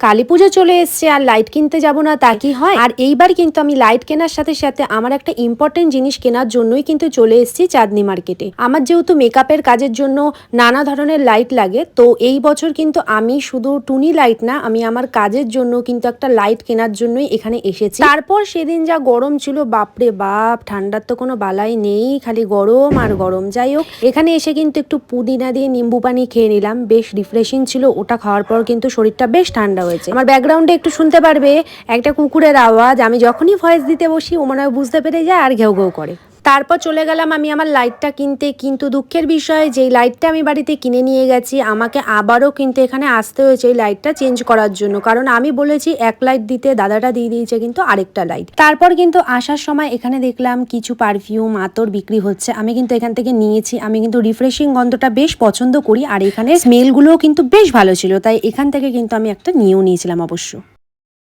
কালী পুজো চলে এসছে আর লাইট কিনতে যাব না তা কি হয়। আর এইবার কিন্তু আমি লাইট কেনার সাথে সাথে আমার একটা ইম্পর্টেন্ট জিনিস কেনার জন্যই কিন্তু চলে এসেছি চাঁদনি মার্কেটে। আমার যেহেতু মেকআপের কাজের জন্য নানা ধরনের লাইট লাগে, তো এই বছর কিন্তু আমি শুধু টুনি লাইট না, আমি আমার কাজের জন্য কিন্তু একটা লাইট কেনার জন্যই এখানে এসেছি। তারপর সেদিন যা গরম ছিল, বাপরে বাপ, ঠান্ডার তো কোনো বালাই নেই, খালি গরম আর গরম। যাই হোক, এখানে এসে কিন্তু একটু পুদিনা দিয়ে নিম্বু পানি খেয়ে নিলাম, বেশ রিফ্রেশিং ছিল। ওটা খাওয়ার পর কিন্তু শরীরটা বেশ ঠান্ডা হয়েছে। আমার ব্যাকগ্রাউন্ডে একটু শুনতে পারবে একটা কুকুরের আওয়াজ। আমি যখনই ভয়েস দিতে বসি ও মনে হয় বুঝতে পেরে যায় আর ঘেউ ঘেউ করে। তারপর চলে গেলাম আমি আমার লাইটটা কিনতে, কিন্তু দুঃখের বিষয় যেই লাইটটা আমি বাড়িতে কিনে নিয়ে গেছি, আমাকে আবারও কিন্তু এখানে আসতে হয়েছে এই লাইটটা চেঞ্জ করার জন্য। কারণ আমি বলেছি এক লাইট দিতে, দাদাটা দিয়ে দিয়েছে কিন্তু আরেকটা লাইট। তারপর কিন্তু আসার সময় এখানে দেখলাম কিছু পারফিউম আতর বিক্রি হচ্ছে, আমি কিন্তু এখান থেকে নিয়েছি। আমি কিন্তু রিফ্রেশিং গন্ধটা বেশ পছন্দ করি আর এখানে স্মেলগুলোও কিন্তু বেশ ভালো ছিল, তাই এখান থেকে কিন্তু আমি একটা নিয়েও নিয়েছিলাম অবশ্য।